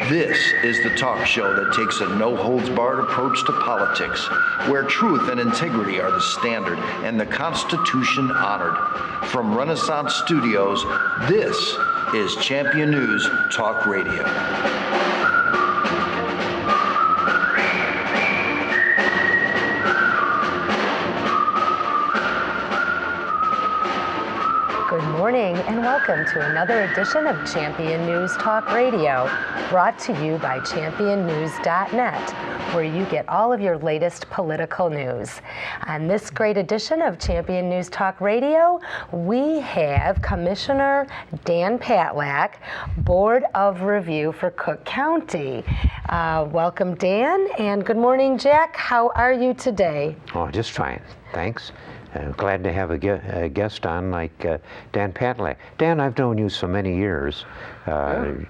This is the talk show that takes a no-holds-barred approach to politics, where truth and integrity are the standard and the Constitution honored. From Renaissance Studios, this is Champion News Talk Radio. Good morning and welcome to another edition of Champion News Talk Radio, brought to you by championnews.net, where you get all of your latest political news. On this great edition of Champion News Talk Radio, we have Commissioner Dan Patlak, Board of Review for Cook County. Welcome, Dan, and good morning, Jack. How are you today? Oh, just fine, thanks. Glad to have a guest on like Dan Patlak. Dan, I've known you so many years, and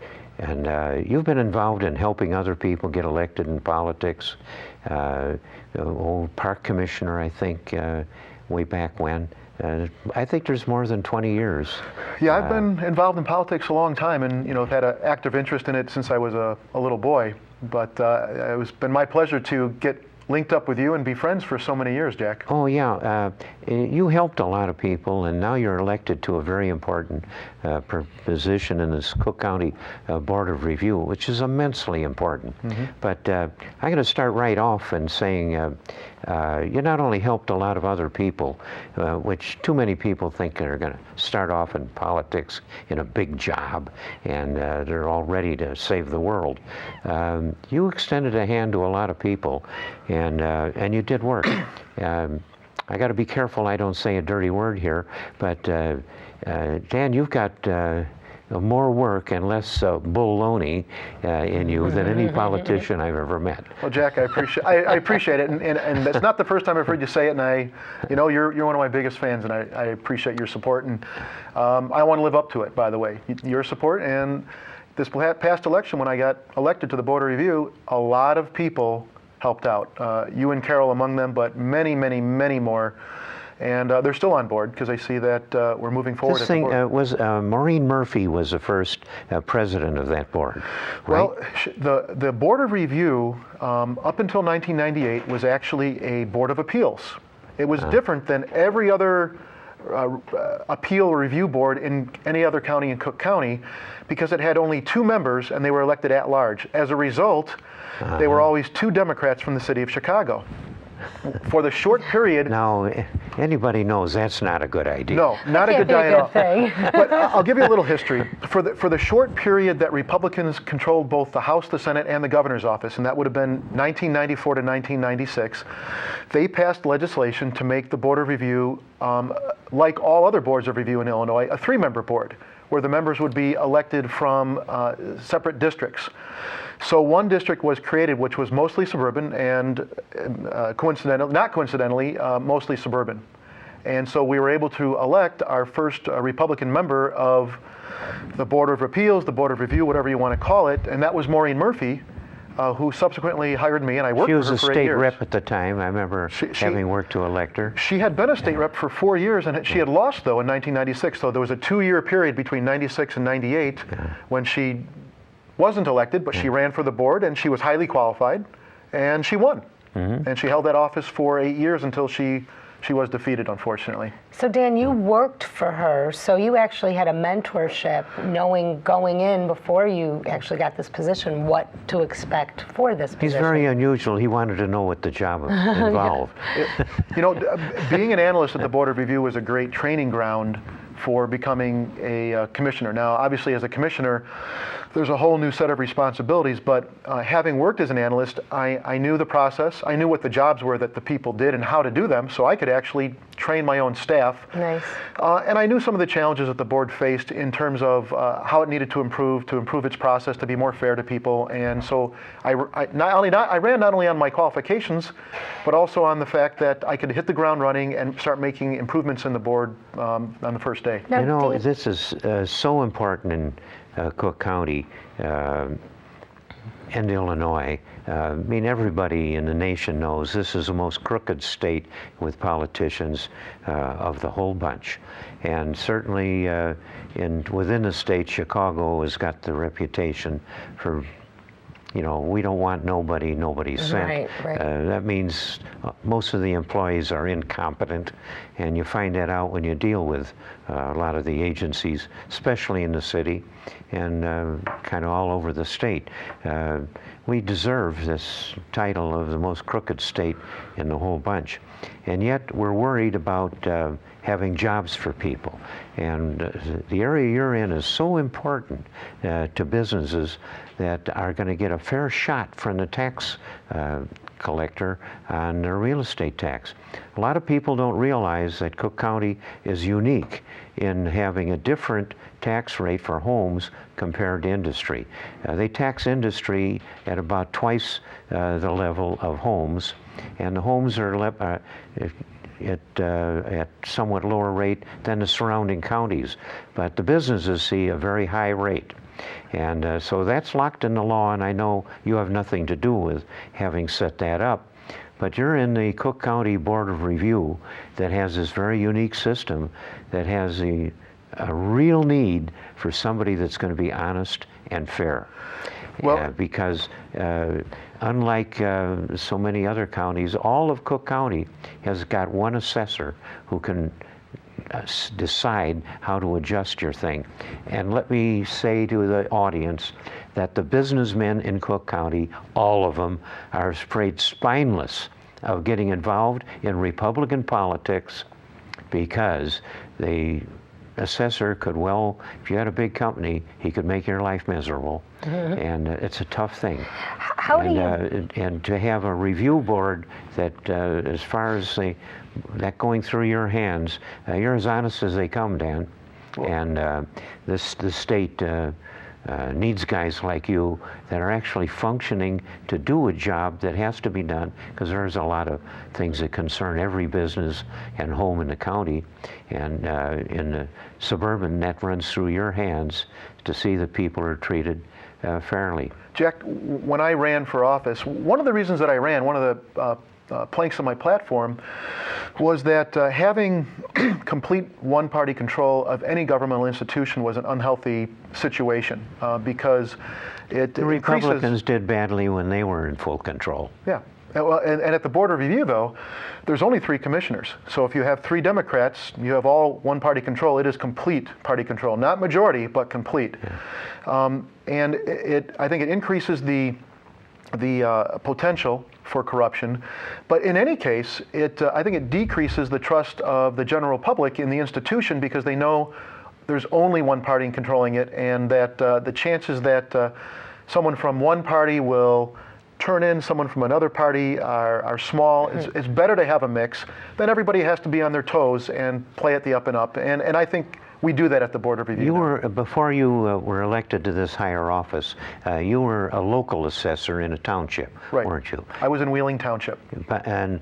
you've been involved in helping other people get elected in politics. Old park commissioner, I think, way back when. I think there's more than 20 years. Yeah, I've been involved in politics a long time, and I've had an active interest in it since I was a little boy. But it's been my pleasure to get linked up with you and be friends for so many years, Jack. Oh yeah, you helped a lot of people, and now you're elected to a very important position in this Cook County Board of Review, which is immensely important. Mm-hmm. But I'm going to start right off in saying you not only helped a lot of other people, which too many people think they're going to start off in politics in a big job and they're all ready to save the world. You extended a hand to a lot of people, and you did work. I got to be careful I don't say a dirty word here, but Dan, you've got more work and less baloney in you than any politician I've ever met. Well, Jack, I appreciate it, and that's not the first time I've heard you say it. And you're one of my biggest fans, and I appreciate your support, and I want to live up to it. By the way, your support and this past election, when I got elected to the Board of Review, a lot of people helped out. You and Carol among them, but many, many, many more. And they're still on board because I see that we're moving forward. This thing was Maureen Murphy was the first president of that board, right? Well, the Board of Review up until 1998 was actually a Board of Appeals. It was different than every other appeal or review board in any other county in Cook County, because it had only 2 members and they were elected at large. As a result, they were always 2 Democrats from the city of Chicago. For the short period... Now, anybody knows that's not a good idea. No, not a good idea at all. But I'll give you a little history. For the short period that Republicans controlled both the House, the Senate, and the governor's office, and that would have been 1994 to 1996, they passed legislation to make the Board of Review, like all other boards of review in Illinois, a 3-member board, where the members would be elected from separate districts. So one district was created which was mostly suburban and not coincidentally, mostly suburban. And so we were able to elect our first Republican member of the Board of Appeals, the Board of Review, whatever you want to call it, and that was Maureen Murphy, who subsequently hired me, and I worked for her for 8 years. She was a state rep at the time. I remember having worked to elect her. She had been a state rep for 4 years, and she had lost, though, in 1996. So there was a 2-year period between 96 and 98 when she wasn't elected, but she ran for the board, and she was highly qualified, and she won. Mm-hmm. And she held that office for 8 years until she was defeated, unfortunately. So Dan, you worked for her, so you actually had a mentorship, knowing going in before you actually got this position what to expect for this position. He's very unusual. He wanted to know what the job involved. Being an analyst at the Board of Review was a great training ground for becoming a commissioner. Now, obviously, as a commissioner, there's a whole new set of responsibilities, but having worked as an analyst, I knew the process. I knew what the jobs were that the people did and how to do them, so I could actually train my own staff. Nice. And I knew some of the challenges that the board faced in terms of how it needed to improve its process to be more fair to people. And so I ran not only on my qualifications, but also on the fact that I could hit the ground running and start making improvements in the board on the first day. Now, this is so important in Cook County and Illinois. I mean, everybody in the nation knows this is the most crooked state with politicians of the whole bunch. And certainly within the state, Chicago has got the reputation for we don't want nobody sent. Right, right. That means most of the employees are incompetent, and you find that out when you deal with a lot of the agencies, especially in the city and kind of all over the state. We deserve this title of the most crooked state in the whole bunch, and yet we're worried about having jobs for people. And the area you're in is so important to businesses that are going to get a fair shot from the tax collector on their real estate tax. A lot of people don't realize that Cook County is unique in having a different tax rate for homes compared to industry. They tax industry at about twice the level of homes, and the homes are at somewhat lower rate than the surrounding counties, but the businesses see a very high rate. And so that's locked in the law, and I know you have nothing to do with having set that up, but you're in the Cook County Board of Review that has this very unique system that has a real need for somebody that's going to be honest and fair. Well, because unlike so many other counties, all of Cook County has got one assessor who can decide how to adjust your thing. And let me say to the audience that the businessmen in Cook County, all of them, are afraid spineless of getting involved in Republican politics because the assessor could, well, if you had a big company, he could make your life miserable. Mm-hmm. And it's a tough thing. And to have a review board that, as far as that going through your hands, you're as honest as they come, Dan. Well, and the state needs guys like you that are actually functioning to do a job that has to be done, because there's a lot of things that concern every business and home in the county, and in the suburban, that runs through your hands to see that people are treated fairly. Jack, when I ran for office, one of the reasons that I ran, one of the planks of my platform, was that having complete one-party control of any governmental institution was an unhealthy situation because the Republicans did badly when they were in full control. Yeah. And at the Board of Review, though, there's only 3 commissioners. So if you have 3 Democrats, you have all one-party control. It is complete party control, not majority, but complete. Yeah. And I think it increases the potential for corruption, but in any case, I think it decreases the trust of the general public in the institution because they know there's only one party controlling it, and that the chances that someone from one party will turn in someone from another party are small. It's better to have a mix. Then everybody has to be on their toes and play at the up and up, and I think we do that at the Board of Review. Before you were elected to this higher office, you were a local assessor in a township, right, weren't you? I was in Wheeling Township. And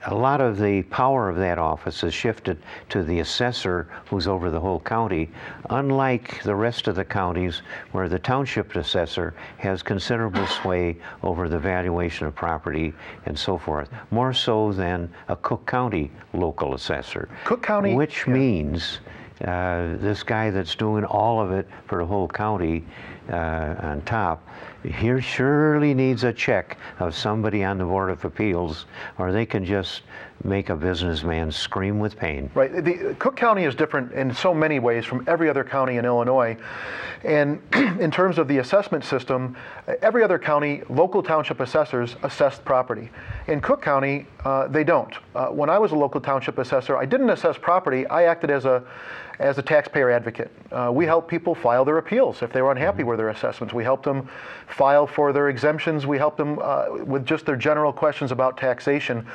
a lot of the power of that office is shifted to the assessor who's over the whole county, unlike the rest of the counties where the township assessor has considerable sway over the valuation of property and so forth, more so than a Cook County local assessor. Cook County, which means this guy that's doing all of it for the whole county on top, he surely needs a check of somebody on the Board of Appeals, or they can just make a businessman scream with pain. Right. Cook County is different in so many ways from every other county in Illinois. And in terms of the assessment system, every other county, local township assessors assess property. In Cook County, they don't. When I was a local township assessor, I didn't assess property. I acted as a taxpayer advocate. We helped people file their appeals if they were unhappy with their assessments. We helped them file for their exemptions. We helped them with just their general questions about taxation.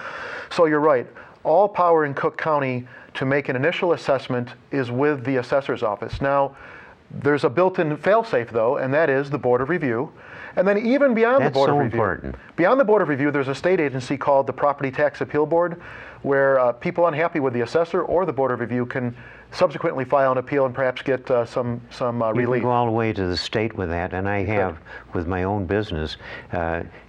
So you're right. All power in Cook County to make an initial assessment is with the assessor's office. Now, there's a built-in fail-safe, though, and that is the Board of Review. And then even beyond the Board of Review, beyond the Board of Review, there's a state agency called the Property Tax Appeal Board, where people unhappy with the assessor or the Board of Review can subsequently file an appeal and perhaps get some You relief. can go all the way to the state with that, and I have with my own business.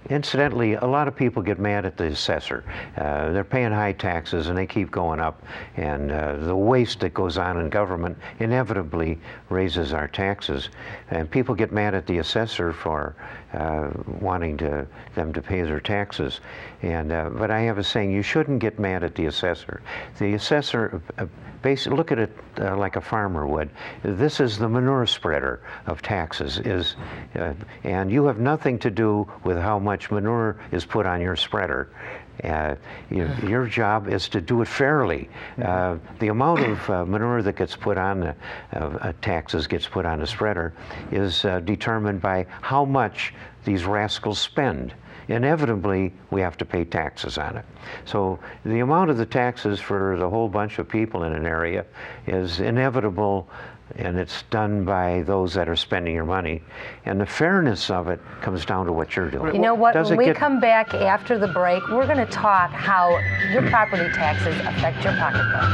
Incidentally, a lot of people get mad at the assessor. They're paying high taxes and they keep going up, and the waste that goes on in government inevitably raises our taxes. And people get mad at the assessor for wanting them to pay their taxes. And but I have a saying: you shouldn't get mad at the assessor. The assessor, basically, look at it like a farmer would. This is the manure spreader of taxes, and you have nothing to do with how much manure is put on your spreader. Your job is to do it fairly. The amount of manure that gets put on taxes gets put on a spreader is determined by how much these rascals spend. Inevitably, we have to pay taxes on it. So the amount of the taxes for the whole bunch of people in an area is inevitable, and it's done by those that are spending your money. And the fairness of it comes down to what you're doing. You know what, when we come back after the break, we're going to talk how your property taxes affect your pocketbook.